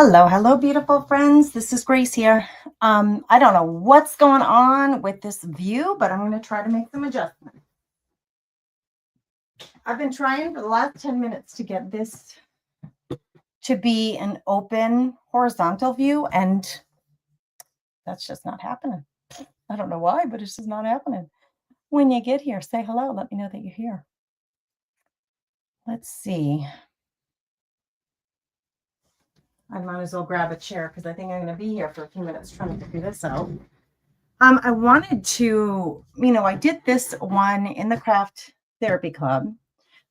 Hello, beautiful friends. This is Grace here. I don't know what's going on with this view, but I'm going to try to make some adjustments. I've been trying for the last 10 minutes to get this to be an open horizontal view, and that's just not happening. I don't know why, but it's just not happening. When you get here, say hello. Let me know that you're here. Let's see. I might as well grab a chair because I think I'm going to be here for a few minutes trying to figure this out. I wanted to, I did this one in the craft therapy club.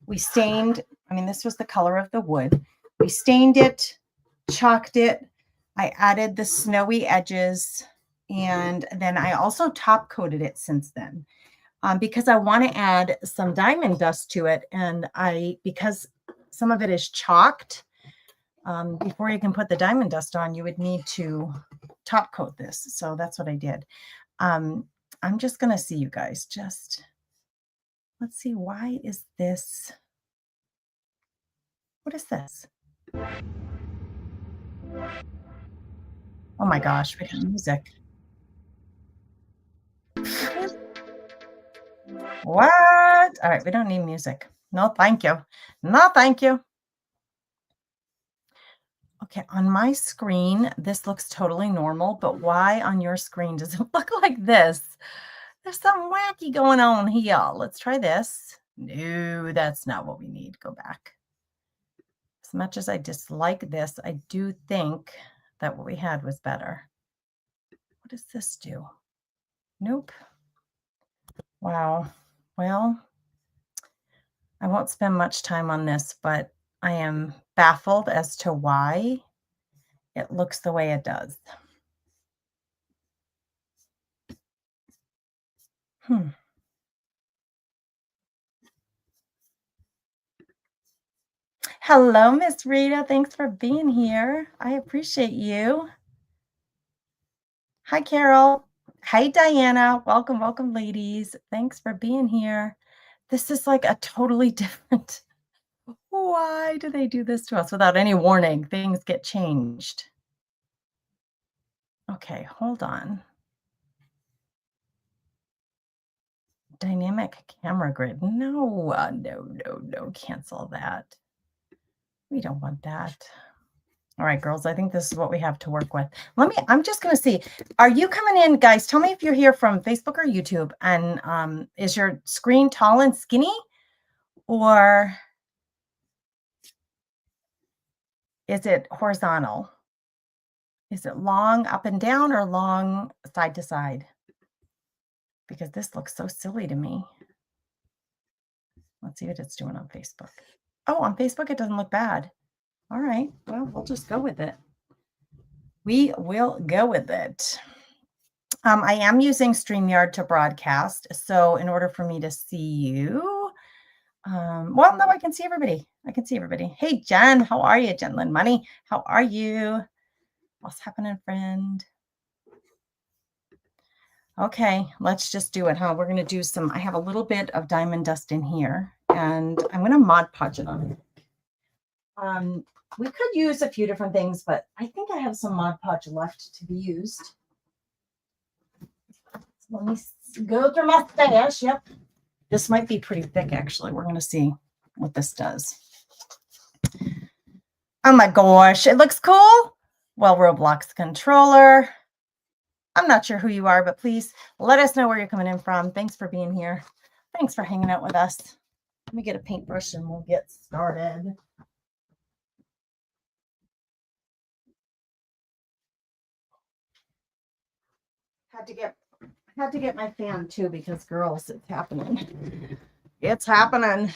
We stained, this was the color of the wood. We stained it, chalked it. I added the snowy edges, and then I also top coated it since then because I want to add some diamond dust to it. And because some of it is chalked, before you can put the diamond dust on, you would need to top coat this. So that's what I did. I'm just going to see you guys. Let's see. Why is this? What is this? Oh my gosh, we got music. What? All right, we don't need music. No, thank you. No, thank you. Okay, on my screen, this looks totally normal, but why on your screen does it look like this? There's something wacky going on here. Let's try this. No, that's not what we need. Go back. As much as I dislike this, I do think that what we had was better. What does this do? Nope. Wow. Well, I won't spend much time on this, but I am baffled as to why it looks the way it does. Hello, Miss Rita. Thanks for being here. I appreciate you. Hi, Carol. Hi, Diana. Welcome, welcome, ladies. Thanks for being here. This is like a totally different. Why do they do this to us without any warning? Things get changed. Okay, hold on. Dynamic camera grid. No, no. Cancel that. We don't want that. All right, girls, I think this is what we have to work with. I'm just going to see. Are you coming in, guys? Tell me if you're here from Facebook or YouTube. And is your screen tall and skinny? Or is it horizontal? Is it long up and down or long side to side? Because this looks so silly to me. Let's see what it's doing on Facebook. Oh, on Facebook, it doesn't look bad. All right. Well, we'll just go with it. We will go with it. I am using StreamYard to broadcast. So in order for me to see you, well, no, I can see everybody. Hey, Jen, how are you? Jen Lynn Money, how are you? What's happening, friend? Okay, let's just do it, huh? We're going to do some, I have a little bit of diamond dust in here, and I'm going to Mod Podge it on it. We could use a few different things, but I think I have some Mod Podge left to be used. Let me go through my stash. Yep. This might be pretty thick, actually. We're going to see what this does. Oh my gosh, it looks cool. Well, Roblox controller. I'm not sure who you are, but please let us know where you're coming in from. Thanks for being here. Thanks for hanging out with us. Let me get a paintbrush and we'll get started. Had to get my fan too because girls, it's happening. It's happening.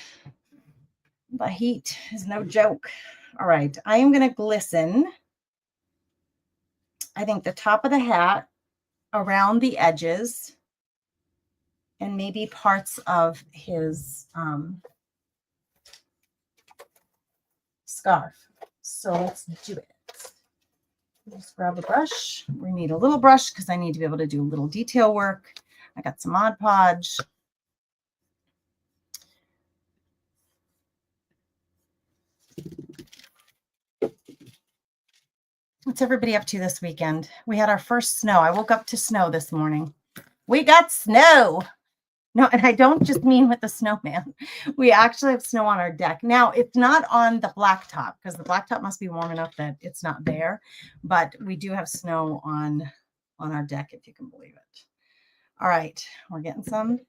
The heat is no joke. All right, I am going to glisten. I think the top of the hat, around the edges, and maybe parts of his scarf. So let's do it. Just grab a brush. We need a little brush because I need to be able to do a little detail work. I got some Mod Podge. What's everybody up to this weekend? We had our first snow. I woke up to snow this morning. We got snow. No, and I don't just mean with the snowman. We actually have snow on our deck. Now, it's not on the blacktop because the blacktop must be warm enough that it's not there. But we do have snow on our deck, if you can believe it. All right, we're getting some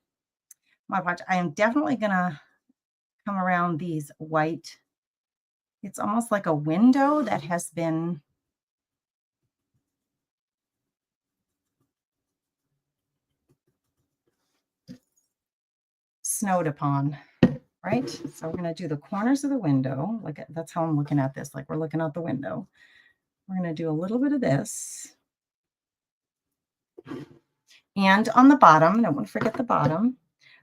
Mod Podge. I am definitely going to come around these white. It's almost like a window that has been snowed upon, right? So we're going to do the corners of the window. Like that's how I'm looking at this. Like we're looking out the window. We're going to do a little bit of this. And on the bottom, don't want to forget the bottom.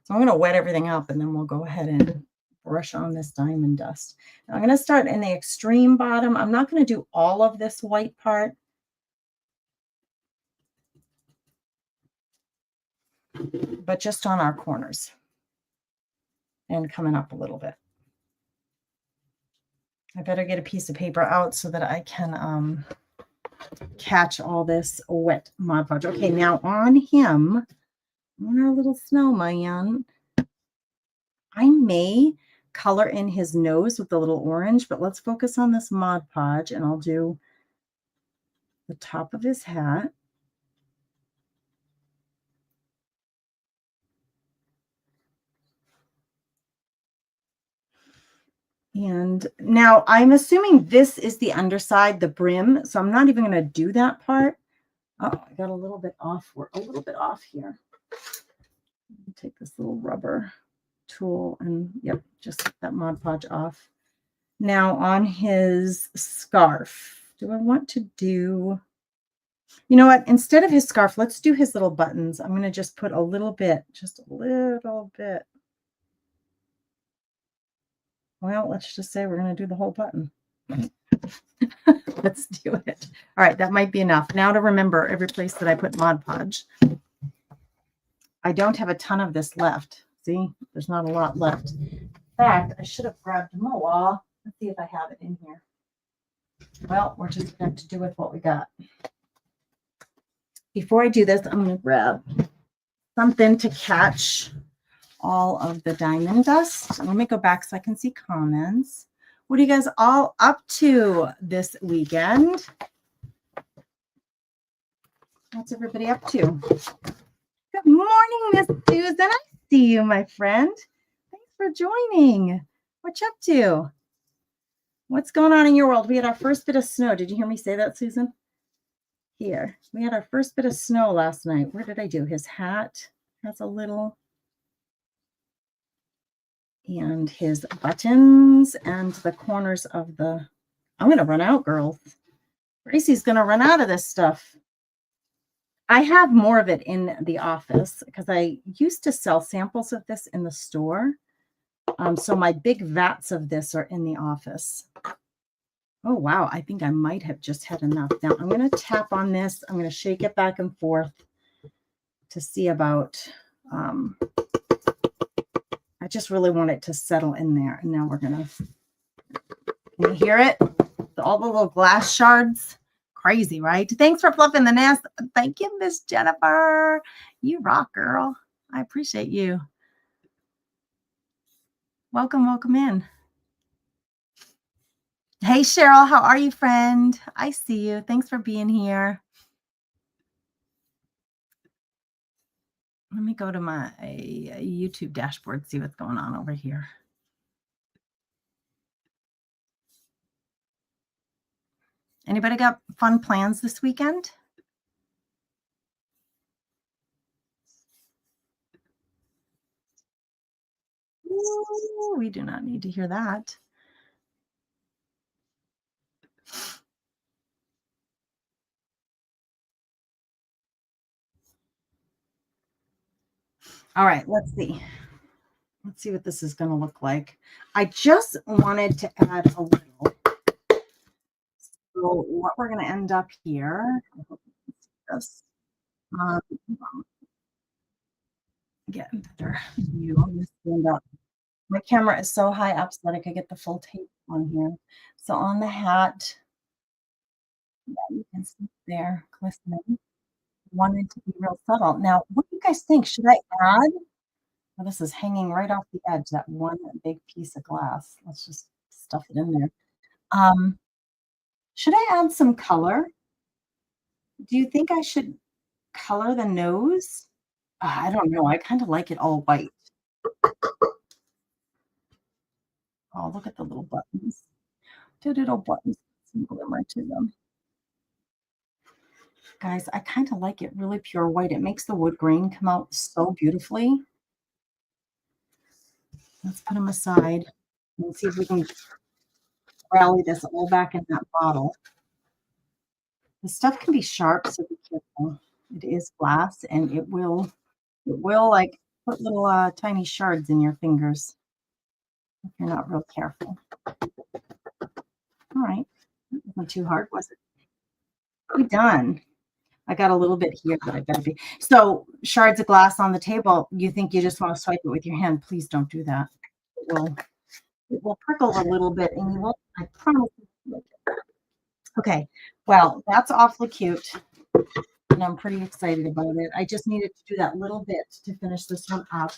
So I'm going to wet everything up and then we'll go ahead and brush on this diamond dust. Now I'm going to start in the extreme bottom. I'm not going to do all of this white part. But just on our corners. And coming up a little bit. I better get a piece of paper out so that I can catch all this wet Mod Podge. Okay, now on him, on our little snowman, I may color in his nose with the little orange, but let's focus on this Mod Podge and I'll do the top of his hat. And now I'm assuming this is the underside, the brim. So I'm not even going to do that part. Oh, I got a little bit off. We're a little bit off here. Take this little rubber tool and yep, just get that Mod Podge off. Now on his scarf, do I want to do, you know what? Instead of his scarf, let's do his little buttons. I'm going to just put a little bit, just a little bit. Well, let's just say we're going to do the whole button. Let's do it. All right, that might be enough. Now to remember every place that I put Mod Podge. I don't have a ton of this left. See, there's not a lot left. In fact, I should have grabbed more. Let's see if I have it in here. Well, we're just going to do with what we got. Before I do this, I'm going to grab something to catch all of the diamond dust. Let me go back so I can see comments. What are you guys all up to this weekend? What's everybody up to? Good morning, Miss Susan. I see you, my friend. Thanks for joining. What you up to? What's going on in your world? We had our first bit of snow. Did you hear me say that, Susan? Here. We had our first bit of snow last night. Where did I do? His hat has a little. And his buttons and the corners of the, I'm going to run out, girls. Gracie's going to run out of this stuff. I have more of it in the office because I used to sell samples of this in the store. So my big vats of this are in the office. Oh, wow. I think I might have just had enough. Now I'm going to tap on this. I'm going to shake it back and forth to see about, I just really want it to settle in there. And now we're going to, can you hear it? All the little glass shards. Crazy, right? Thanks for fluffing the nest. Thank you, Miss Jennifer. You rock, girl. I appreciate you. Welcome, welcome in. Hey, Cheryl, how are you, friend? I see you. Thanks for being here. Let me go to my YouTube dashboard, see what's going on over here. Anybody got fun plans this weekend? Ooh, we do not need to hear that. All right, let's see. Let's see what this is going to look like. I just wanted to add a little. So what we're going to end up here, this, get better view. I'm going to stand up. My camera is so high up so that I could get the full tape on here. So on the hat, Yeah, you can see there, glistening. Wanted to be real subtle. Now, what do you guys think? Should I add? Well, this is hanging right off the edge, that one big piece of glass. Let's just stuff it in there. Um, should I add some color? Do you think I should color the nose? I don't know. I kind of like it all white. Oh, look at the little buttons. Two little buttons. Some glimmer to them. Guys, I kind of like it really pure white. It makes the wood grain come out so beautifully. Let's put them aside and see if we can rally this all back in that bottle. The stuff can be sharp, so be careful. It is glass, and it will like put little tiny shards in your fingers if you're not real careful. All right, that wasn't too hard, was it? We done. I got a little bit here that I better be. So shards of glass on the table. You think you just want to swipe it with your hand? Please don't do that. It will prickle a little bit, and you won't. I promise. Okay. Well, that's awfully cute, and I'm pretty excited about it. I just needed to do that little bit to finish this one up.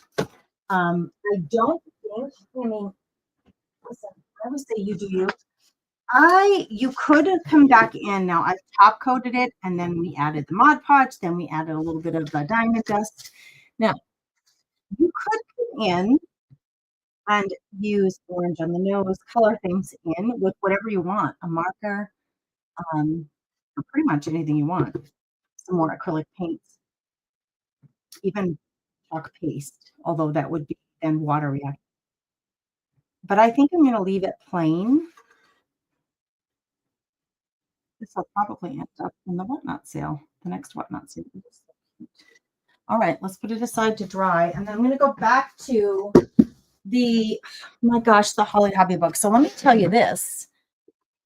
I don't think. I mean, listen. I would say you do you. You could have come back in. Now I've top coated it, and then we added the Mod Podge, then we added a little bit of the diamond dust. Now you could come in and use orange on the nose, color things in with whatever you want, a marker, or pretty much anything you want. Some more acrylic paints, even chalk paste, although that would be then water reactive. But I think I'm going to leave it plain. This will probably end up in the whatnot sale, the next whatnot sale. All right, let's put it aside to dry. And then I'm going to go back to the, my gosh, the Holly Hobby book. So let me tell you this.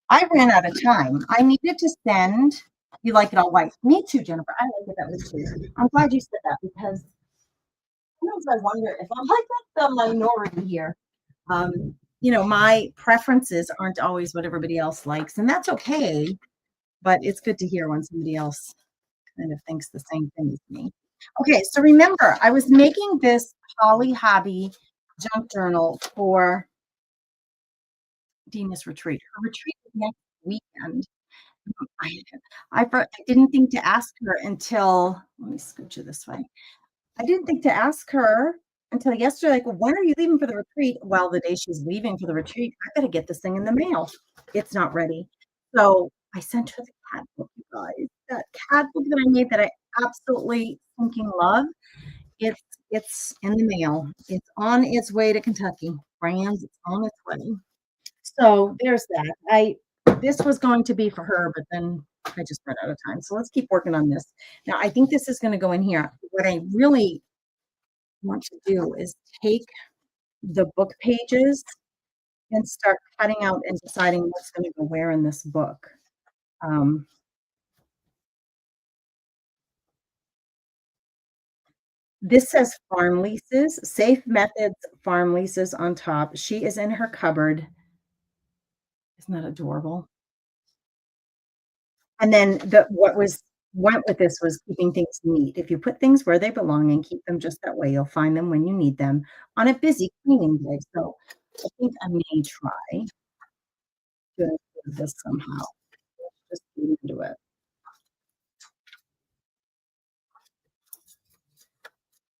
I ran out of time. I needed to send, you like it all white. Me too, Jennifer. I like it that way too. I'm glad you said that because sometimes I wonder if I'm like the minority here. My preferences aren't always what everybody else likes, and that's okay. But it's good to hear when somebody else kind of thinks the same thing as me. Okay, so remember, I was making this Holly Hobby junk journal for Dina's retreat. Her retreat is next weekend. I didn't think to ask her until, let me scooch it this way. I didn't think to ask her until yesterday, like, well, when are you leaving for the retreat? Well, the day she's leaving for the retreat, I gotta get this thing in the mail. It's not ready. So I sent her the cat book, you guys. That cat book that I made that I absolutely thinking love. It's in the mail. It's on its way to Kentucky. Brands, it's on its way. So there's that. This was going to be for her, but then I just ran out of time. So let's keep working on this. Now I think this is going to go in here. What I really want to do is take the book pages and start cutting out and deciding what's going to go where in this book. This says farm leases, safe methods, farm leases on top. She is in her cupboard. Isn't that adorable? And then what went with this was keeping things neat. If you put things where they belong and keep them just that way, you'll find them when you need them on a busy cleaning day. So I think I may try to do this somehow. Just get into it.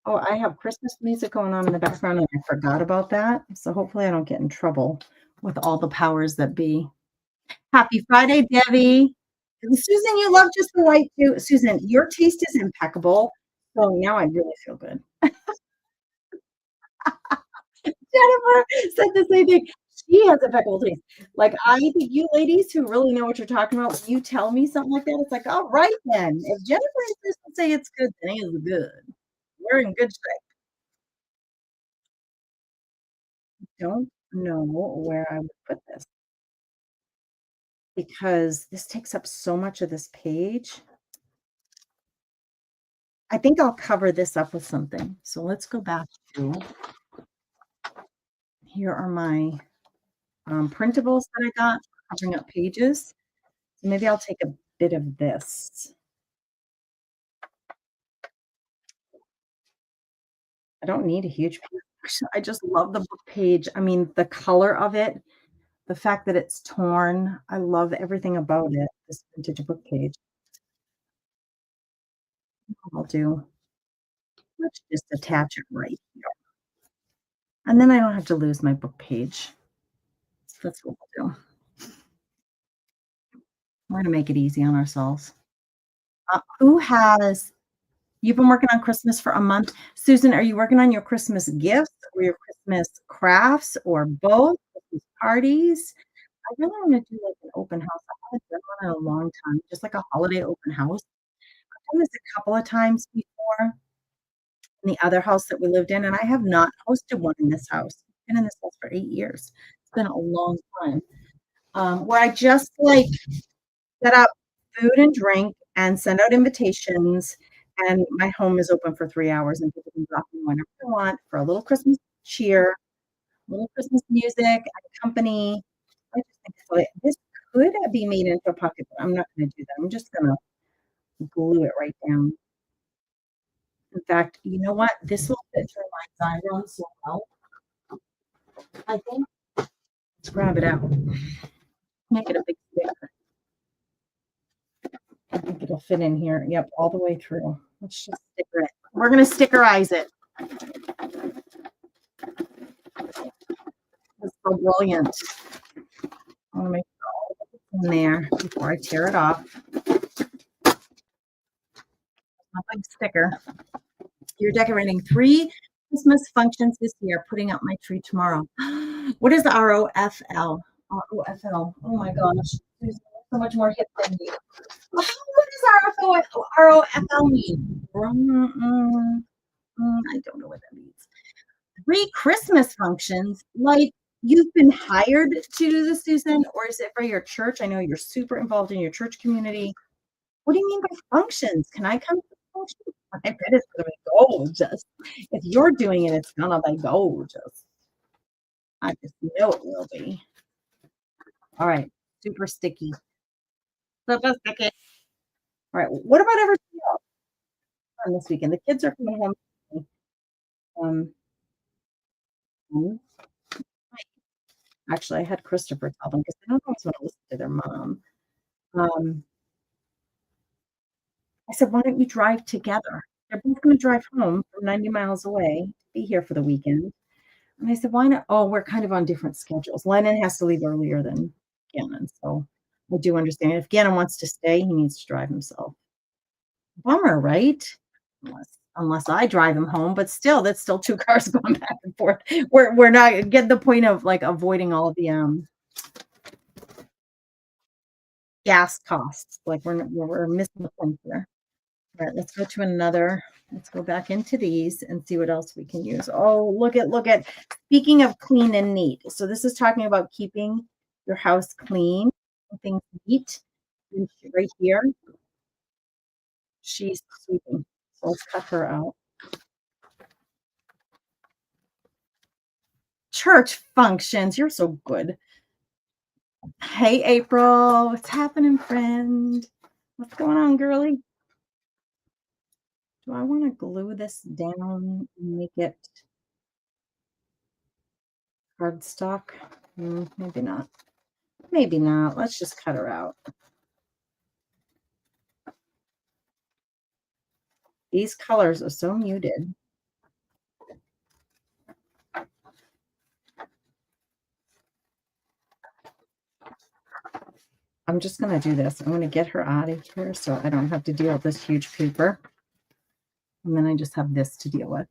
Oh, I have Christmas music going on in the background, and I forgot about that. So hopefully I don't get in trouble with all the powers that be. Happy Friday, Debbie. And Susan, you love just the white too. Susan, your taste is impeccable. So now I really feel good. Jennifer said the same thing. She has impeccable taste. Like, I think you ladies who really know what you're talking about, you tell me something like that, it's like, all right then. If Jennifer insists to say it's good, then it is good. We're in good shape. Don't know where I would put this because this takes up so much of this page. I think I'll cover this up with something. So let's go back to, here are my printables that I got covering up pages. So maybe I'll take a bit of this. I don't need a huge page. I just love the book page. I mean, the color of it, the fact that it's torn, I love everything about it, this vintage book page. I'll do let's just attach it right here, and then I don't have to lose my book page. So that's what we'll do. We're gonna make it easy on ourselves. Who has you've been working on Christmas for a month. Susan, are you working on your Christmas gifts or your Christmas crafts or both? Christmas parties? I really wanna do, like, an open house. I haven't done one in a long time, just like a holiday open house. I've done this a couple of times before in the other house that we lived in, and I have not hosted one in this house. I've been in this house for 8 years. It's been a long time. Where I just, like, set up food and drink and send out invitations, and my home is open for 3 hours, and people can drop in whenever they want for a little Christmas cheer, little Christmas music, and company. I just think it's like this could be made into a pocket, but I'm not gonna do that. I'm just gonna glue it right down. In fact, you know what? This will fit through my side run so well, I think. Let's grab it out. Make it a big stick. I think it'll fit in here. Yep, all the way through. Let's just sticker it. We're gonna stickerize it. It's so brilliant. I want to make sure all of it's in there before I tear it off. A big sticker. You're decorating 3 Christmas functions this year, putting up my tree tomorrow. What is ROFL? ROFL. Oh my gosh. There's so much more hip than you. What does ROFL mean? I don't know what that means. 3 Christmas functions, like you've been hired to do this, Susan, or is it for your church? I know you're super involved in your church community. What do you mean by functions? Can I come to the function? I bet it's gonna be gorgeous. If you're doing it, it's gonna be gorgeous. I just know it will be. All right, super sticky. Super sticky. All right, what about everything else on this weekend? The kids are coming home. Um, um, actually, I had Christopher tell them because they don't always want to listen to their mom. Um, I said, "Why don't you drive together?" They're both gonna drive home from 90 miles away to be here for the weekend. And I said, "Why not?" Oh, we're kind of on different schedules. Lennon has to leave earlier than Gannon, so I do understand. If Gannon wants to stay, he needs to drive himself. Bummer, right? Unless I drive him home, but still, that's still 2 cars going back and forth. We're not get the point of, like, avoiding all of the, gas costs. Like, we're missing the point there. All right, let's go to another let's go back into these and see what else we can use. Oh, look at speaking of clean and neat. So this is talking about keeping your house clean and things neat. And right here, she's sweeping. So let's cut her out. Church functions. You're so good. Hey, April. What's happening, friend? What's going on, girly? Do I want to glue this down and make it cardstock? Maybe not. Maybe not. Let's just cut her out. These colors are so muted. I'm just going to do this. I'm going to get her out of here so I don't have to deal with this huge paper. And then I just have this to deal with.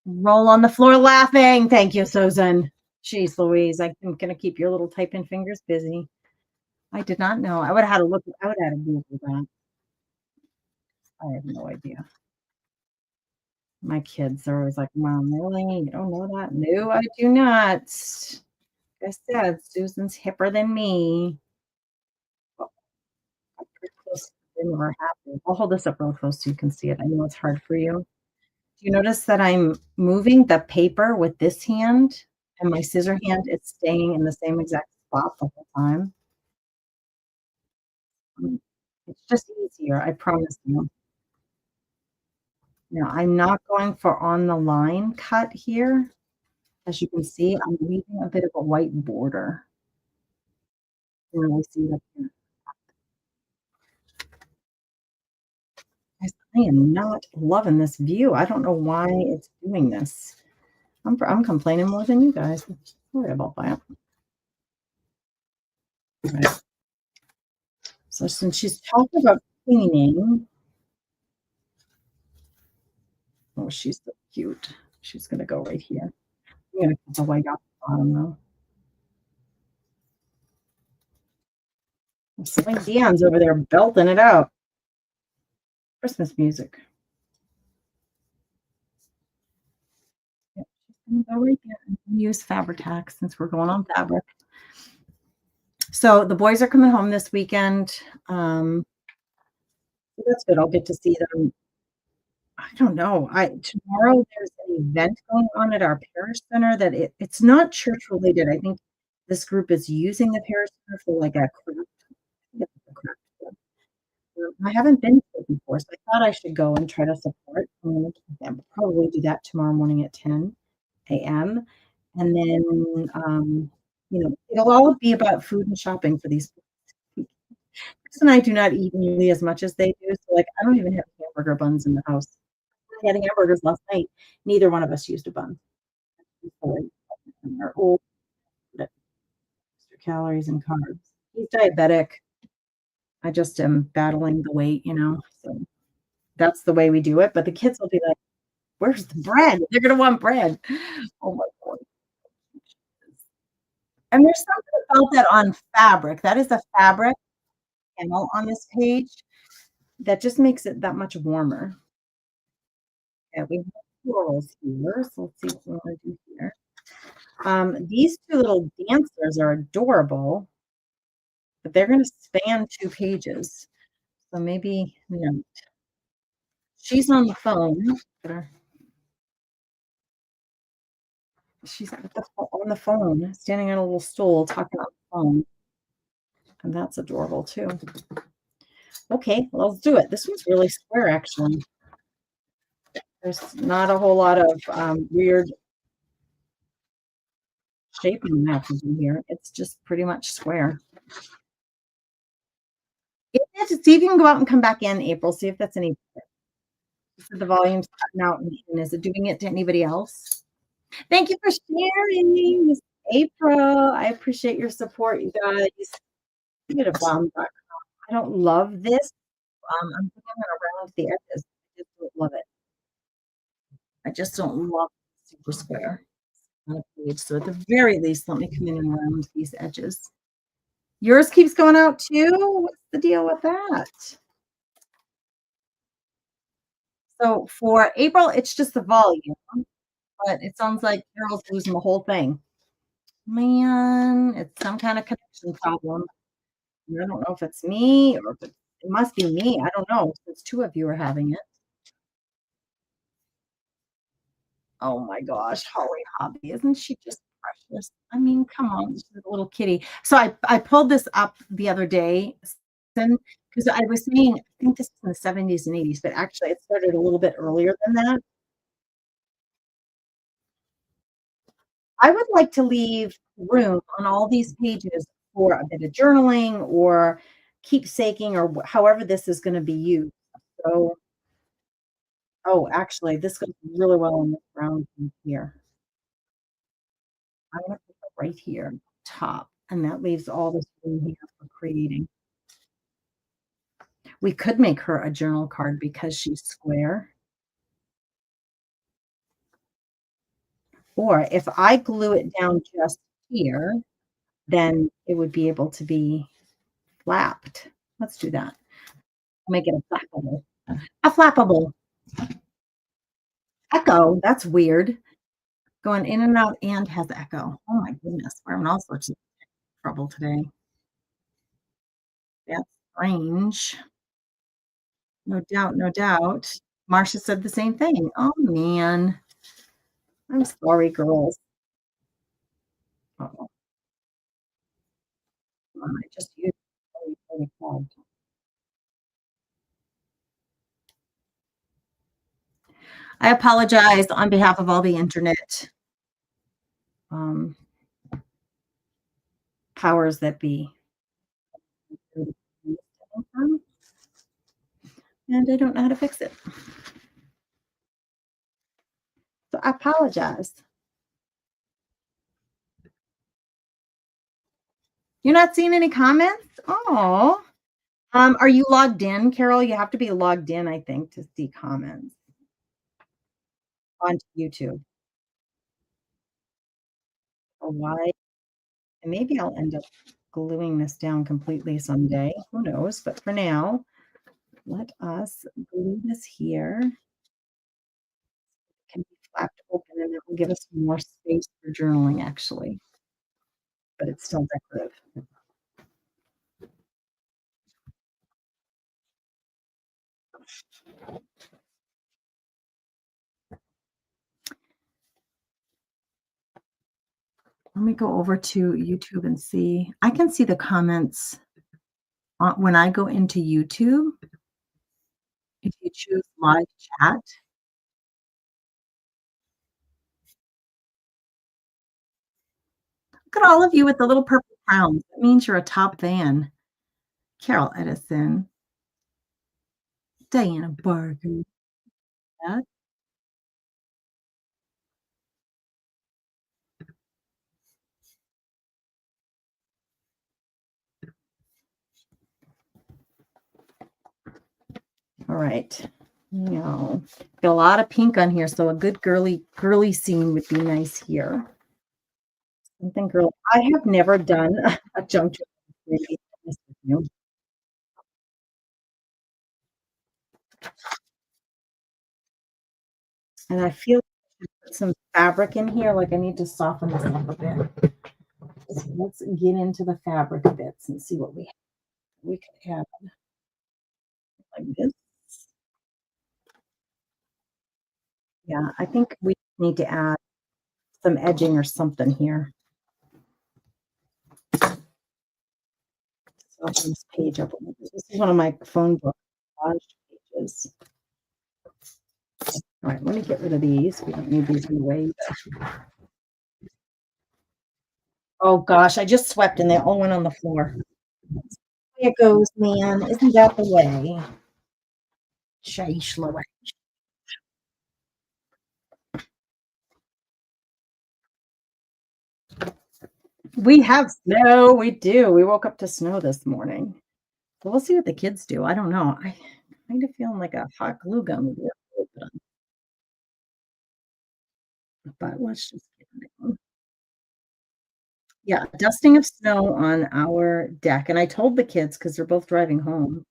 Roll on the floor laughing. Thank you, Susan. Jeez Louise, I'm going to keep your little typing fingers busy. I did not know. I would have had to look. I would have had to Google that. I have no idea. My kids are always like, Mom, really? You don't know that? No, I do not. Like I said, Susan's hipper than me. Oh, I'm pretty close. They never happened. I'll hold this up real close so you can see it. I know it's hard for you. Do you notice that I'm moving the paper with this hand and my scissor hand is staying in the same exact spot the whole time? It's just easier, I promise you. Now, I'm not going for on the line cut here. As you can see, I'm leaving a bit of a white border. You can really see it up here. Guys, I am not loving this view. I don't know why it's doing this. I'm complaining more than you guys. Sorry about that. Right. So since she's talking about cleaning, oh, she's so cute. She's gonna go right here. I'm gonna put the white off the bottom though. Celine Dion's over there belting it out. Christmas music. Yep, she's gonna go right there and use Fabri-Tac since we're going on fabric. So the boys are coming home this weekend. That's good. I'll get to see them. I don't know. I tomorrow there's an event going on at our parish center that it's not church related. I think this group is using the parish center for like a craft. I think it's a craft club. I haven't been to it before, so I thought I should go and try to support. Probably do that tomorrow morning at 10 a.m. And then, it'll all be about food and shopping for these people. Chris and I do not eat nearly as much as they do. So, like, I don't even have hamburger buns in the house. We had hamburgers last night. Neither one of us used a bun. Our old extra calories and carbs. He's diabetic. I just am battling the weight. So that's the way we do it. But the kids will be like, "Where's the bread?" They're gonna want bread. Oh my god. And there's something about that on fabric. That is a fabric panel on this page that just makes it that much warmer. Yeah, we have florals here. So let's see what we want to do here. These two little dancers are adorable, but they're going to span 2 pages. So maybe, she's on the phone. She's on the phone, standing on a little stool, talking on the phone. And that's adorable too. Okay, let's do it. This one's really square, actually. There's not a whole lot of weird shaping that to do here. It's just pretty much square. See if you can go out and come back in April. See if that's any better. So the volume's cutting out. And is it doing it to anybody else? Thank you for sharing, Miss April. I appreciate your support, you guys. Get a bomb.com. I don't love this. I'm going around the edges. I just don't love it. I just don't love super square on a page. So at the very least, let me come in and round these edges. Yours keeps going out too? What's the deal with that? So for April, it's just the volume, but it sounds like Carol's losing the whole thing. Man, it's some kind of connection problem. I don't know if it's me or if it must be me. I don't know, since 2 of you are having it. Oh my gosh, Holly Hobby, isn't she just precious? I mean, come on, she's a little kitty. So I pulled this up the other day, because I was saying, I think this is in the 70s and 80s, but actually it started a little bit earlier than that. I would like to leave room on all these pages for a bit of journaling or keepsaking or however this is going to be used. So, oh, actually, this goes really well on this brown thing here. I'm going to put it right here, top, and that leaves all this room here for creating. We could make her a journal card because she's square. Or if I glue it down just here, then it would be able to be flapped. Let's do that. Make it a flappable. A flappable. Echo. That's weird. Going in and out and has echo. Oh my goodness. We're in all sorts of trouble today. That's strange. No doubt, no doubt. Marcia said the same thing. Oh man. I'm sorry, girls. Oh, I just used I apologize on behalf of all the internet um, powers that be. And I don't know how to fix it. So I apologize. You're not seeing any comments? Oh. Are you logged in, Carol? You have to be logged in, I think, to see comments on YouTube. Or why? And maybe I'll end up gluing this down completely someday. Who knows? But for now, let us glue this here. It can be flapped open and it will give us more space for journaling, actually. But it's still decorative. Let me go over to YouTube and see. I can see the comments when I go into YouTube. If you choose live chat, look at all of you with the little purple crowns. That means you're a top fan. Carol Edison, Diana Barker. Yeah. All right. No, got a lot of pink on here, so a good girly scene would be nice here. Something girl. I have never done a junk journal. And I feel like I put some fabric in here, like I need to soften this up a bit. So let's get into the fabric bits and see what we could add like this. Yeah, I think we need to add some edging or something here. Open this page up. This is one of my phone book pages. All right, let me get rid of these. We don't need these in the way. Oh gosh, I just swept and they all went on the floor. There it goes, man. Isn't that the way? Shaish Lowe. We have snow. We do. We woke up to snow this morning. So we'll see what the kids do. I don't know. I kind of feeling like a hot glue gun would work, but let's just get it on. Yeah, dusting of snow on our deck. And I told the kids because they're both driving home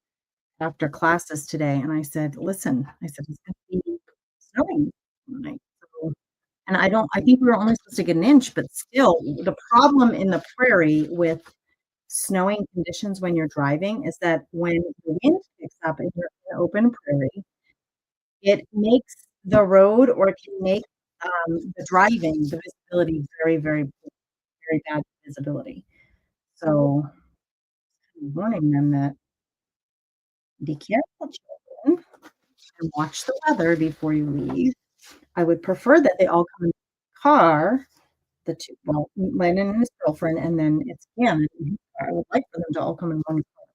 after classes today, and I said, "Listen," I said, "It's gonna be snowing tonight." So, and I think we were only supposed to get an inch, but still, the problem in the prairie with snowing conditions when you're driving is that when the wind picks up and you're in an open prairie, it makes the road or it can make the driving, the visibility very, very, very bad visibility. So, I'm warning them that be careful, children, and watch the weather before you leave. I would prefer that they all come in the car, the two, well, Lennon and his girlfriend, and then it's Cam. I would like for them to all come in one car.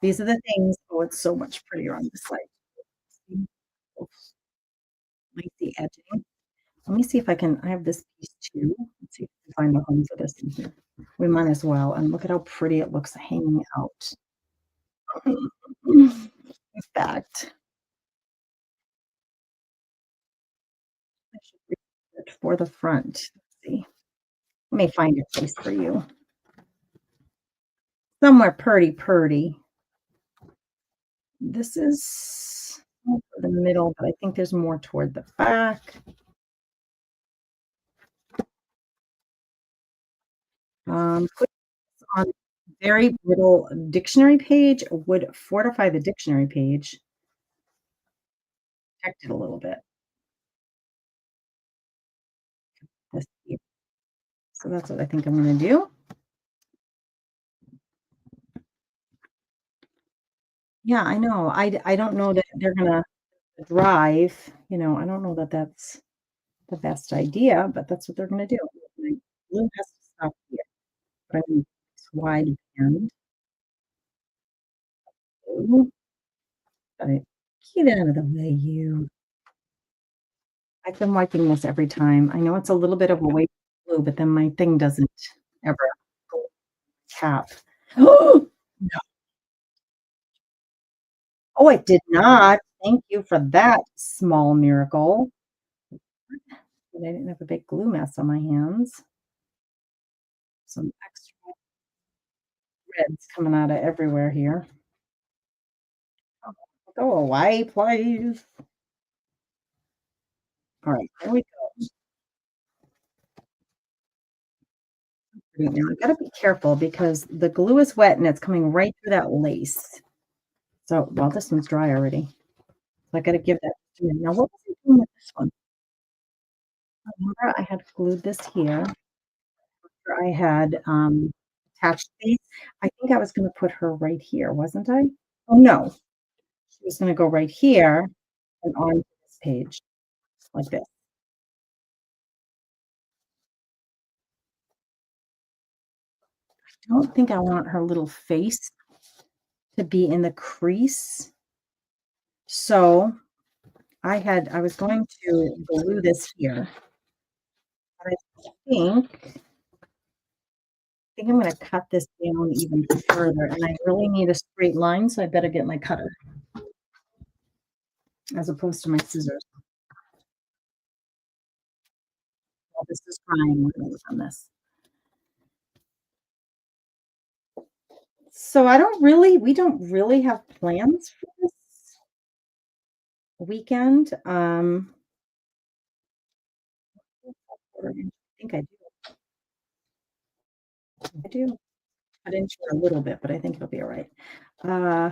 These are the things. Oh, it's so much prettier on this side. Like the edging. Let me see if I can. I have this piece too. Let's see if I can find a home for this in here. We might as well. And look at how pretty it looks hanging out. In fact, I should read it for the front. Let's see. Let me find a place for you. Somewhere purty. This is the middle, but I think there's more toward the back. Put on very little dictionary page would fortify the dictionary page. Protect it a little bit. So that's what I think I'm going to do. Yeah, I know. I don't know that they're going to drive, I don't know that that's the best idea, but that's what they're gonna do. Like, glue has to stop here, but I'm gonna this wide band glue. Gotta get out of the way, you. I've been wiping this every time. I know it's a little bit of a waste of glue, but then my thing doesn't ever go tap. No. Oh, it did not. Thank you for that small miracle. But I didn't have a big glue mess on my hands. Some extra reds coming out of everywhere here. Oh, go away, please. All right, there we go. Now I gotta be careful because the glue is wet and it's coming right through that lace. So, well, this one's dry already. So I gotta give that to me. Now, what was I doing with this one? Remember I had glued this here. After I had attached these. I think I was gonna put her right here, wasn't I? Oh no, she was gonna go right here and on this page like this. I don't think I want her little face to be in the crease. So I was going to glue this here, but I think I'm gonna cut this down even further, and I really need a straight line, so I better get my cutter as opposed to my scissors. While this is drying, we're gonna work on this. So we don't really have plans for this weekend. I think I do. Cut into it a little bit, but I think it'll be all right. Uh,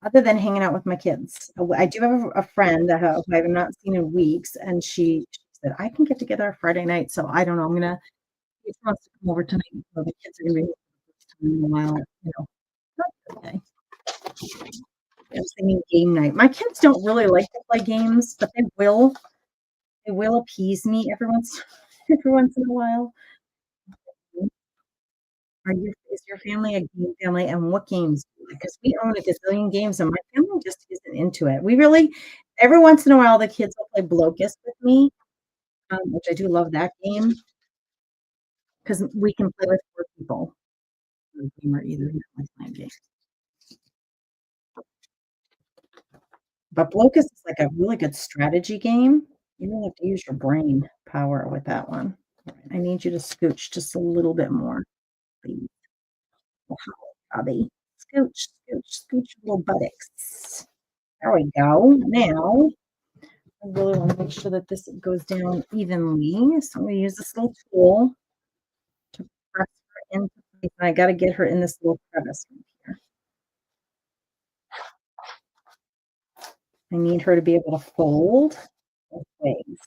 other than hanging out with my kids, I do have a friend who I have not seen in weeks, and she said I can get together Friday night. So I don't know. I'm gonna. She wants to come over tonight. So the kids are gonna be here for the first time in a while. That's okay. I was thinking game night. My kids don't really like to play games, but they will. They will appease me every once every once in a while. Is your family a game family, and what games do you like? 'Cause we own a gazillion games, and my family just isn't into it. We really every once in a while, the kids will play Blocus with me, which I do love that game because we can play with 4 people. I'm a gamer either, like playing games. But Blocus is like a really good strategy game. You really have to use your brain power with that one. Alright, I need you to scooch just a little bit more, please. Wow, Bobby. Scooch, scooch, scooch your little buttocks. There we go. Now, I really wanna make sure that this goes down evenly, so I'm gonna use this little tool to press her into place, and I gotta get her in this little crevice right here. I need her to be able to fold both ways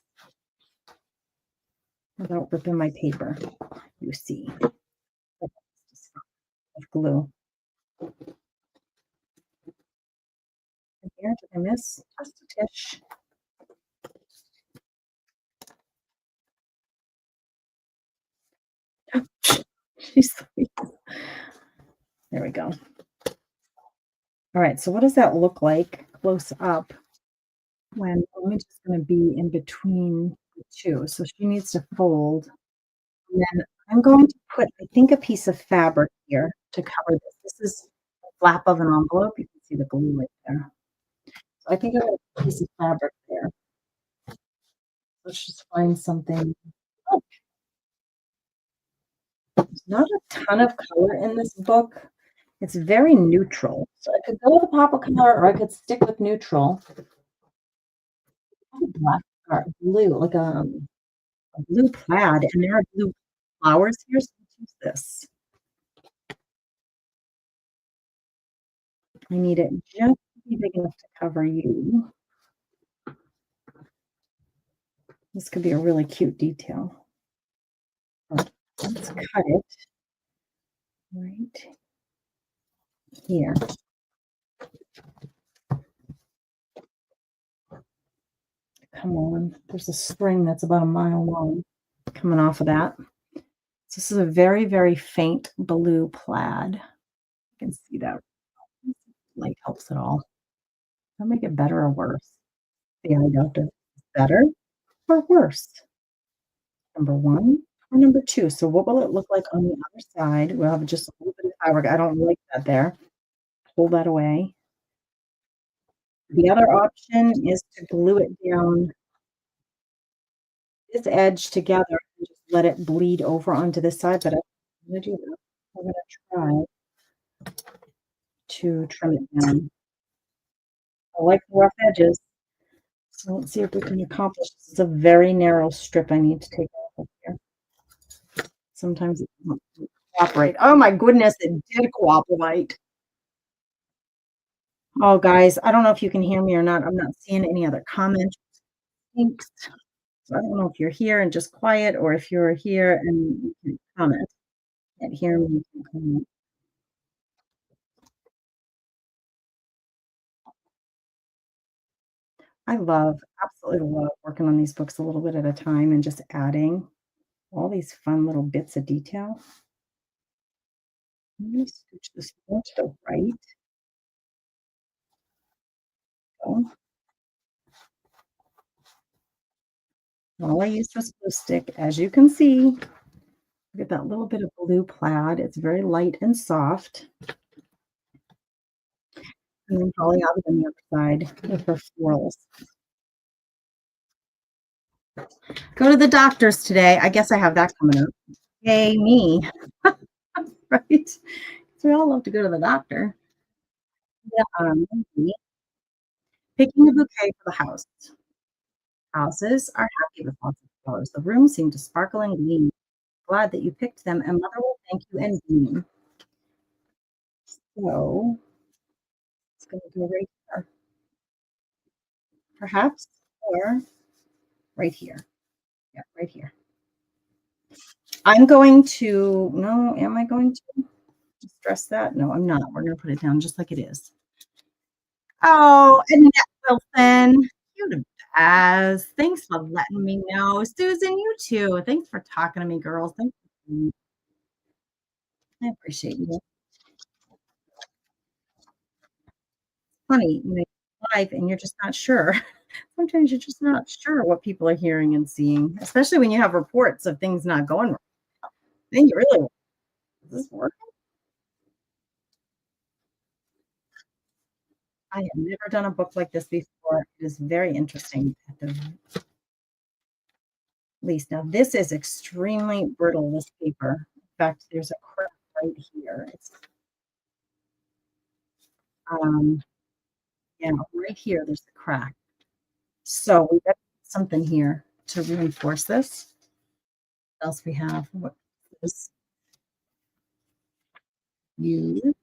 without ripping my paper, you see. With glue. And here, did I miss? Just a tish. She's sweet. There we go. All right, so what does that look like close up when I'm just gonna be in between the 2? So she needs to fold, and then I'm going to put, I think, a piece of fabric here to cover this. This is the flap of an envelope. You can see the glue right there. So I think I have a piece of fabric there. Let's just find something. Oh, there's not a ton of color in this book. It's very neutral. So I could go with a pop of color or I could stick with neutral. Black or blue, like a blue plaid, and there are blue flowers here, so let's use this. I need it just to be big enough to cover you. This could be a really cute detail. Let's cut it right here. Come on. There's a string that's about a mile long coming off of that. So this is a very, very faint blue plaid. You can see that light helps at all. That'll make it better or worse. The eye doctor. Better or worse? Number 1 or number 2? So what will it look like on the other side? We'll have just a little bit of fabric. I don't like that there. Pull that away. The other option is to glue it down this edge together and just let it bleed over onto this side, but I'm gonna do that. I'm gonna try to trim it down. I like the rough edges, so let's see if we can accomplish this. It's a very narrow strip I need to take off of here. Sometimes it doesn't cooperate. Oh my goodness, it did cooperate. Oh, guys, I don't know if you can hear me or not. I'm not seeing any other comments. Thanks. So I don't know if you're here and just quiet or if you're here and you can comment. Can't hear me, you can comment. Absolutely love working on these books a little bit at a time and just adding all these fun little bits of detail. I'm gonna scooch this more to the right. Oh, all I used was glue stick. As you can see, look at that little bit of blue plaid. It's very light and soft. And then Holly Hobbit on the other side with her florals. Go to the doctor's today. I guess I have that coming up. Yay, me. Right? So we all love to go to the doctor. Yeah, picking a bouquet for the house. Houses are happy with lots of flowers. The rooms seem to sparkle and gleam. Glad that you picked them, and Mother will thank you and beam. So it's going to go right here, perhaps, or right here. Yeah, right here. I'm going to, no, am I going to stress that? No, I'm not. We're going to put it down just like it is. Oh, Annette Wilson, you the best. Thanks for letting me know. Susan, you too. Thanks for talking to me, girls. Thanks. I appreciate you. Funny, live and you're just not sure. Sometimes you're just not sure what people are hearing and seeing, especially when you have reports of things not going right. Then you really, is this working? I have never done a book like this before. It is very interesting at the least. Now, this is extremely brittle, this paper. In fact, there's a crack right here. It's yeah, right here, there's a crack. So we got something here to reinforce this. What else we have? What is used?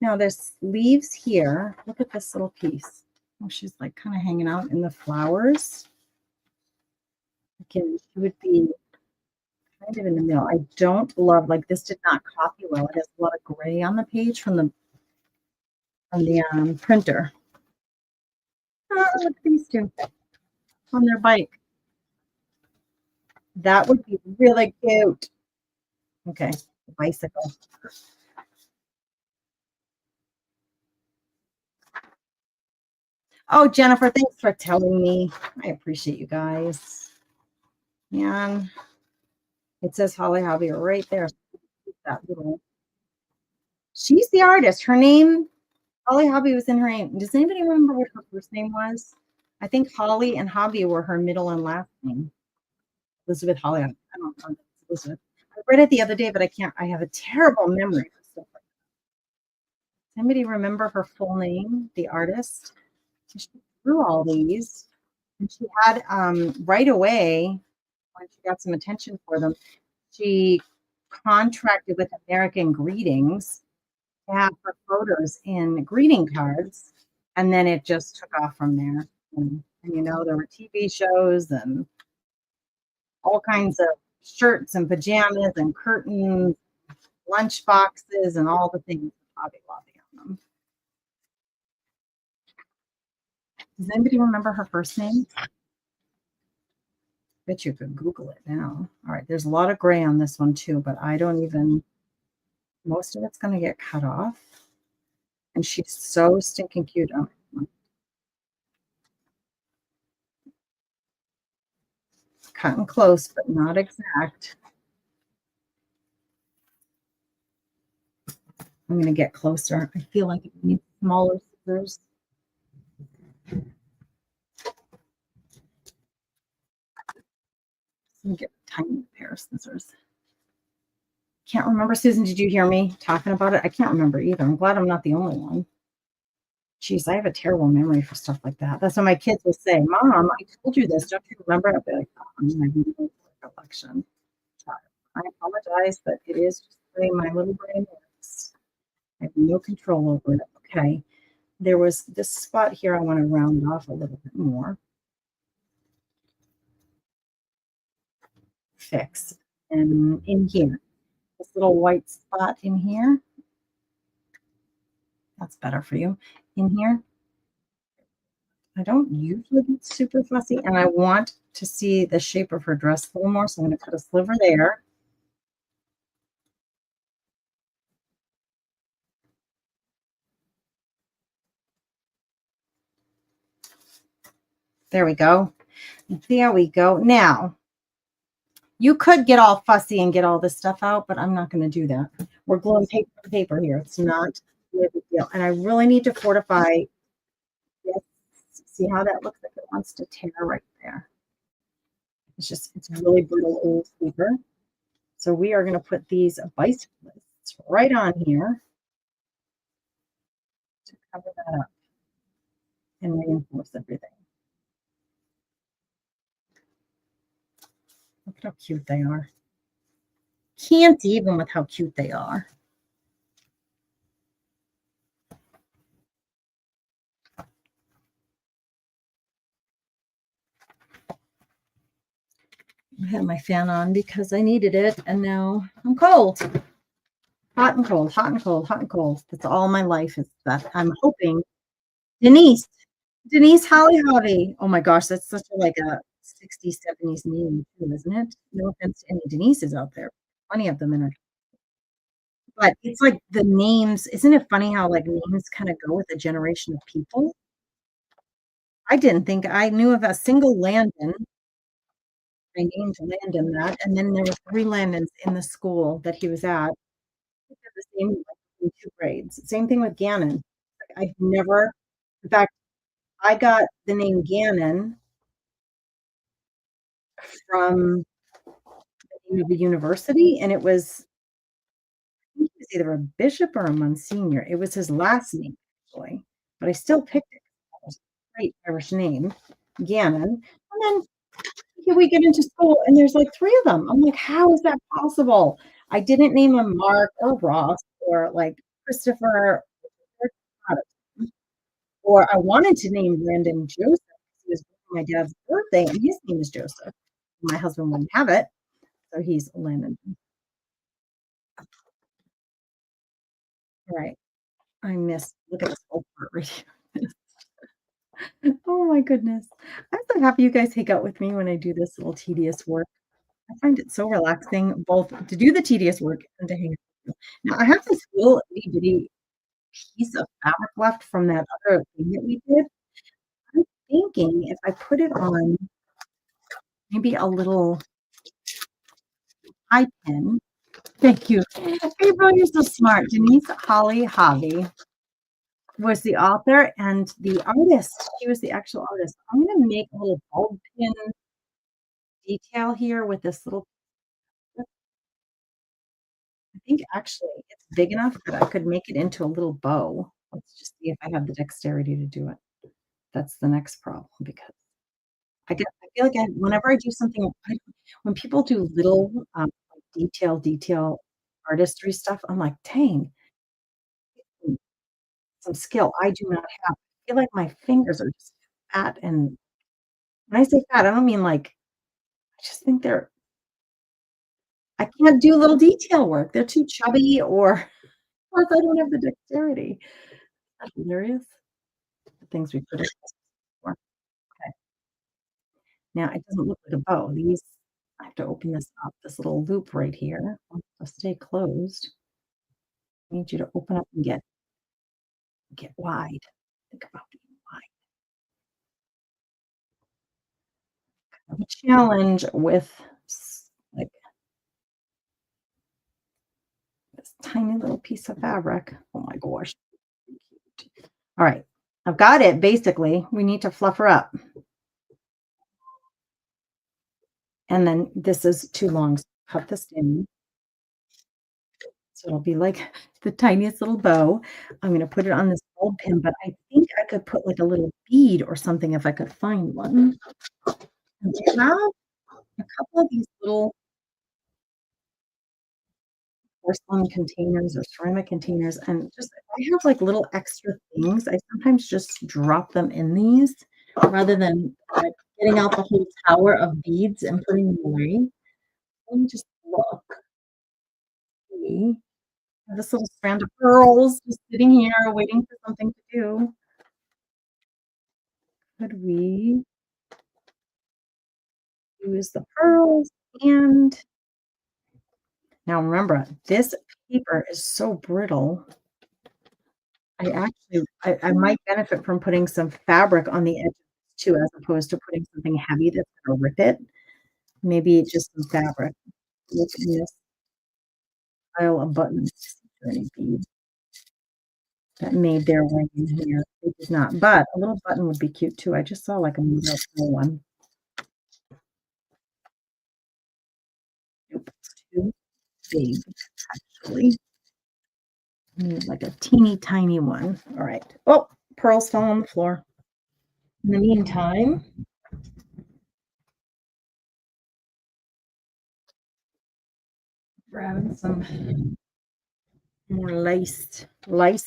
Now there's leaves here. Look at this little piece. Oh, she's like kind of hanging out in the flowers. Again, she would be kind of in the middle. I don't love, like this did not copy well. It has a lot of gray on the page from the printer. Oh, look at these two on their bike. That would be really cute. Okay, bicycle. Oh, Jennifer, thanks for telling me. I appreciate you guys. Man, it says Holly Hobby right there. That little. She's the artist. Her name, Holly Hobby, was in her name. Does anybody remember what her first name was? I think Holly and Hobby were her middle and last name. Elizabeth Holly. I don't know. Elizabeth. I read it the other day, but I can't. I have a terrible memory for stuff like that. Anybody remember her full name? The artist. So she drew all these, and she had right away when she got some attention for them, she contracted with American Greetings to have her photos in greeting cards, and then it just took off from there. And you know, there were TV shows and all kinds of shirts and pajamas and curtains, lunch boxes, and all the things with Hobby Lobby on them. Does anybody remember her first name? Bet you could Google it now. All right, there's a lot of gray on this one too, but I don't even, most of it's gonna get cut off. And she's so stinking cute. Oh, cutting close, but not exact. I'm gonna get closer. I feel like it needs smaller scissors. Let me get a tiny pair of scissors. Can't remember, Susan, did you hear me talking about it? I can't remember either. I'm glad I'm not the only one. Geez, I have a terrible memory for stuff like that. That's what my kids will say. Mom, I told you this. Don't you remember? I'll be like, oh, I have no recollection. I apologize, but it is just the way my little brain works. I have no control over it. Okay. There was this spot here I want to round off a little bit more. Fix. And in here, this little white spot in here. That's better for you. In here, I don't usually get super fussy, and I want to see the shape of her dress a little more, so I'm going to cut a sliver there. There we go. There we go. Now, you could get all fussy and get all this stuff out, but I'm not going to do that. We're gluing paper to paper here. It's not a big deal. And I really need to fortify this. See how that looks like it wants to tear right there. It's just, it's really brittle old paper. So we are going to put these bicyclists right on here to cover that up and reinforce everything. Look at how cute they are. Can't even with how cute they are. I had my fan on because I needed it, and now I'm cold. Hot and cold, hot and cold, hot and cold. That's all my life is that. I'm hoping. Denise Holly Hobby. Oh my gosh, that's such a like a 60s, 70s name too, isn't it? No offense to any Denises out there. Plenty of them in our, but it's like the names, isn't it funny how like names kind of go with a generation of people? I didn't think I knew of a single Landon. I named Landon that, and then there were 3 Landons in the school that he was at. They're the same, like, in 2 grades. Same thing with Gannon. I've never, in fact, I got the name Gannon from the name of a university, and it was, I think he was either a bishop or a monsignor. It was his last name, actually, but I still picked it. It was a great Irish name, Gannon. And then here we get into school, and there's like 3 of them. I'm like, how is that possible? I didn't name him Mark or Ross or like Christopher or I wanted to name Brandon Joseph. He was my dad's birthday, and his name is Joseph. My husband wouldn't have it, so he's Landon. Right. I miss, look at this whole part right here. Oh my goodness. I'm so happy you guys hang out with me when I do this little tedious work. I find it so relaxing both to do the tedious work and to hang out with you. Now I have this little itty bitty piece of fabric left from that other thing that we did. I'm thinking if I put it on maybe a little eye pin. Thank you. April, you're so smart. Denise Holly Hobby was the author and the artist. She was the actual artist. I'm going to make a little bulb pin detail here with this little, I think actually it's big enough that I could make it into a little bow. Let's just see if I have the dexterity to do it. That's the next problem because I feel like whenever I do something, when people do little detail artistry stuff, I'm like, dang, some skill I do not have. I feel like my fingers are just fat, and when I say fat, I don't mean like, I just think they're I can't do little detail work. They're too chubby or plus I don't have the dexterity. That's hilarious. The things we put in for. Okay. Now it doesn't look like a bow. These I have to open this up, this little loop right here. To stay closed. I need you to open up and get wide. Think about being wide. A challenge with like this tiny little piece of fabric. Oh my gosh. All right. I've got it basically. We need to fluff her up. And then this is too long. So cut this down. So it'll be like the tiniest little bow. I'm gonna put it on this bulb pin, but I think I could put like a little bead or something if I could find one. And we have a couple of these little porcelain containers or ceramic containers, and just I have like little extra things. I sometimes just drop them in these rather than like getting out the whole tower of beads and putting them away. Let me just look. See. This little strand of pearls just sitting here waiting for something to do. Could we use the pearls and now remember, this paper is so brittle. I might benefit from putting some fabric on the edges too, as opposed to putting something heavy that's gonna rip it. Maybe just some fabric. Look in this pile of buttons. Any beads that made their way in here. It does not, but a little button would be cute too. I just saw like a little small one. Nope, it's too big, actually. I need like a teeny tiny one. All right. Oh, pearls fell on the floor. In the meantime, grabbing some more lace. Let's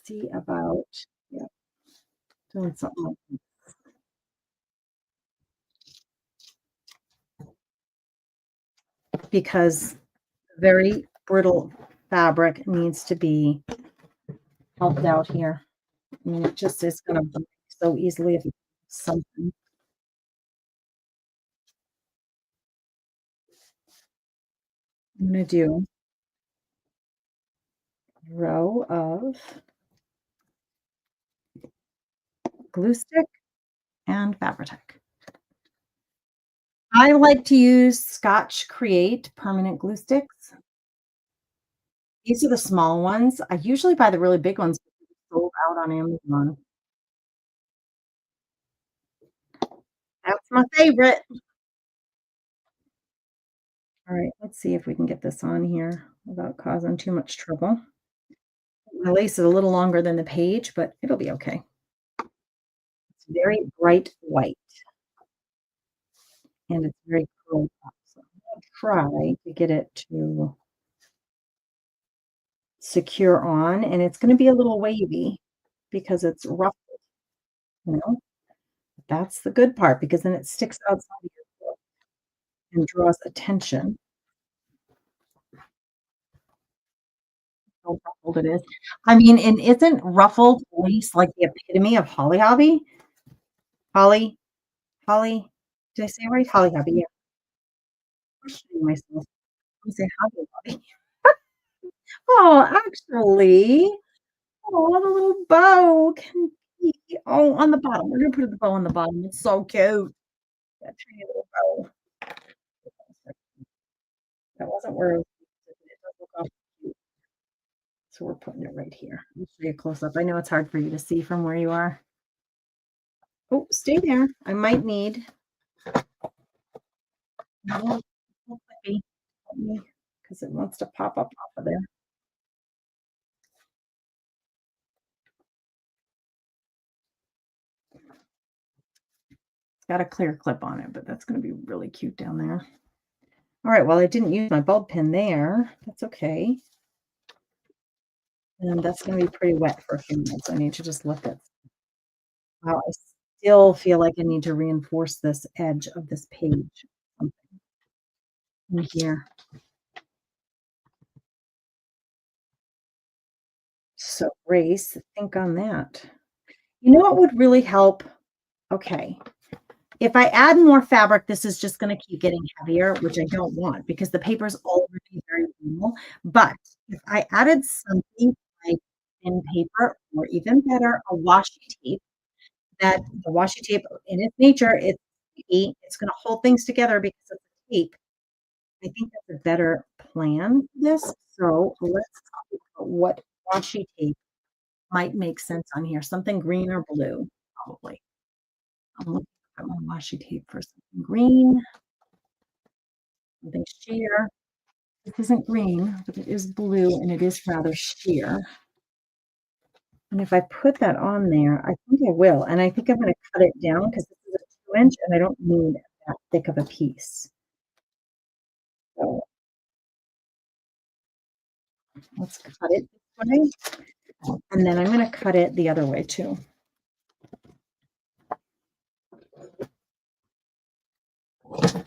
see about, yeah, doing something like this. Because very brittle fabric needs to be helped out here. I mean, it just is going to break so easily if you something. I'm going to do a row of glue stick and Fabri-Tac. I like to use Scotch Create permanent glue sticks. These are the small ones. I usually buy the really big ones sold out on Amazon. That's my favorite. All right, let's see if we can get this on here without causing too much trouble. The lace is a little longer than the page, but it'll be okay. It's very bright white. And it's very curled up. So I'm gonna try to get it to secure on, and it's gonna be a little wavy because it's ruffled, you know? That's the good part because then it sticks outside of your book and draws attention. How ruffled it is. I mean, and isn't ruffled lace like the epitome of Holly Hobby? Holly Holly did I say it right? Holly Hobby, yeah. Questioning myself. I say Hobby Lobby. Oh, actually, oh, the little bow can be oh, on the bottom. We're gonna put the bow on the bottom. It's so cute. That tiny little bow. That wasn't where it does look awful cute. So we're putting it right here. Let me show you a close up. I know it's hard for you to see from where you are. Oh, stay there. I might need because it wants to pop up off of there. It's got a clear clip on it, but that's going to be really cute down there. All right, well, I didn't use my bulb pin there. That's okay. And that's going to be pretty wet for a few minutes. I need to just let that. Wow, I still feel like I need to reinforce this edge of this page. in here. So Grace, think on that. You know what would really help? Okay. If I add more fabric, this is just going to keep getting heavier, which I don't want because the paper's already very small. But if I added something like thin paper or even better, a washi tape, that the washi tape in its nature, it's going to hold things together because it's a tape. I think that's a better plan for this. So let's talk about what washi tape might make sense on here. Something green or blue, probably. I'm looking at my washi tape for something green, something sheer. This isn't green, but it is blue and it is rather sheer. And if I put that on there, I think I will. And I think I'm going to cut it down because this is a 2 inch and I don't need that thick of a piece. So let's cut it this way. And then I'm going to cut it the other way too.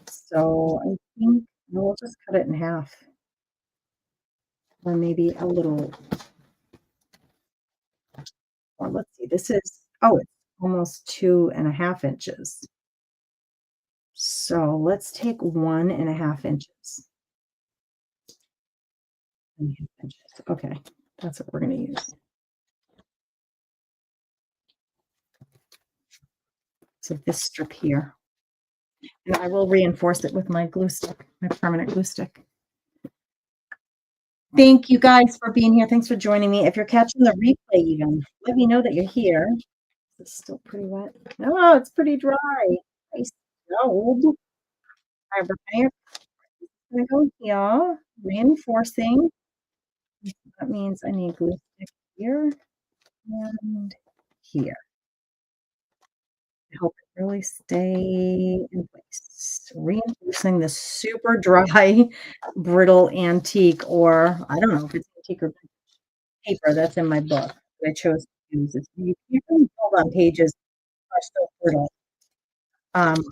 So I think we'll just cut it in half. Or maybe a little, or let's see, this is, oh, it's almost 2.5 inches. So let's take 1.5 inches. 1.5 inches. Okay, that's what we're going to use. So this strip here. And I will reinforce it with my glue stick, my permanent glue stick. Thank you guys for being here. Thanks for joining me. If you're catching the replay even, let me know that you're here. It's still pretty wet. No, it's pretty dry. Nice gold. I'm going to go here, reinforcing. That means I need glue stick here and here. Help it really stay in place. Reinforcing this super dry, brittle antique, or I don't know if it's antique or paper that's in my book that I chose to use. You can build on pages that are so brittle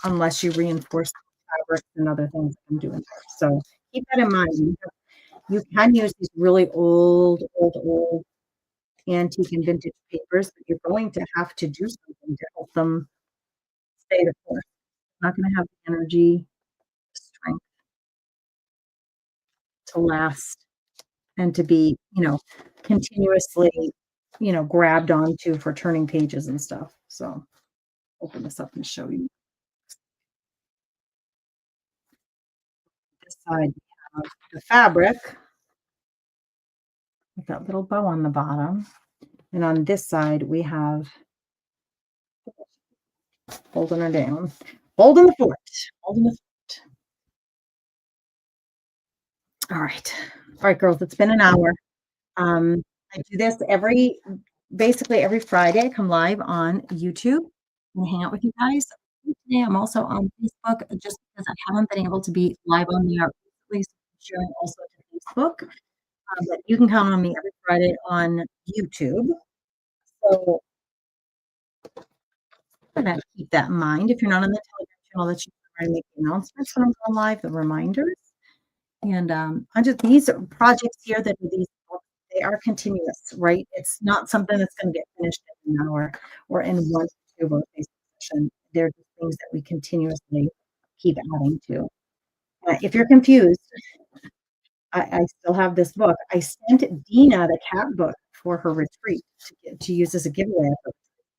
unless you reinforce the fabrics and other things I'm doing there. So keep that in mind. You can use these really old antique and vintage papers, but you're going to have to do something to help them stay the course. Not going to have the energy, strength to last and to be, continuously, grabbed onto for turning pages and stuff. So open this up and show you. This side we have the fabric with that little bow on the bottom. And on this side we have holding her down, holding the fort, holding the fort. All right, girls, it's been an hour. I do this basically every Friday. I come live on YouTube and hang out with you guys. Today I'm also on Facebook just because I haven't been able to be live on there recently, so I'm sharing also to Facebook. But you can count on me every Friday on YouTube. So I'm gonna keep that in mind. If you're not on the Telegram channel, that you can make the announcements when I'm going live, the reminders. And I just these projects here that are these books, they are continuous, right? It's not something that's going to get finished in an hour or in one or two session. They're just things that we continuously keep adding to. If you're confused, I still have this book. I sent Dina the cat book for her retreat to use as a giveaway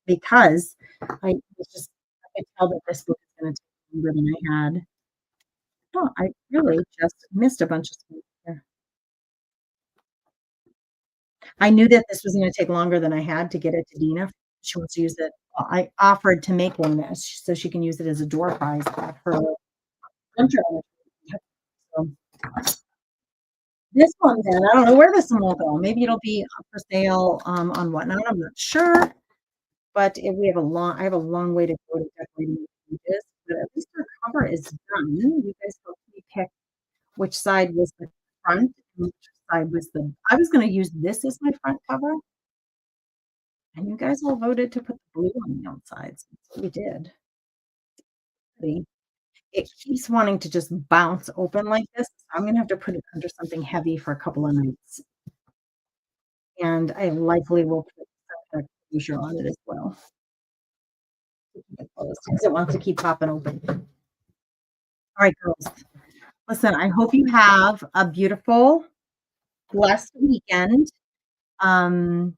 because I could tell that this book is going to take longer than I had. Oh, I really just missed a bunch of stuff here. I knew that this was going to take longer than I had to get it to Dina. She wants to use it. I offered to make one so she can use it as a door prize at her winter. So, this one, then I don't know where this one will go. Maybe it'll be for sale on Whatnot. I'm not sure, but if we have I have a long way to go to decorating the pages. But at least our cover is done. You guys helped me pick which side was the front and which side was I was going to use this as my front cover. And you guys all voted to put the blue on the outside. So that's what we did. it keeps wanting to just bounce open like this, so I'm gonna have to put it under something heavy for a couple of nights, and I likely will put some kind of closure on it as well to keep it closed because it wants to keep popping open. Alright, girls. Listen, I hope you have a beautiful, blessed weekend. Um,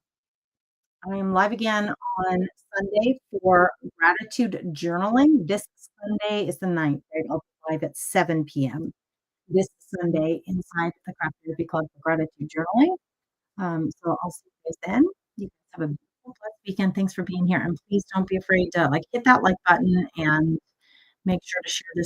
I am live again on Sunday for gratitude journaling. This Sunday is the 9th, right? I'll be live at 7 PM this Sunday inside the Craft Therapy Club for gratitude journaling. So I'll see you guys then. You guys have a beautiful, blessed weekend. Thanks for being here, and please don't be afraid to, like, hit that like button and make sure to share this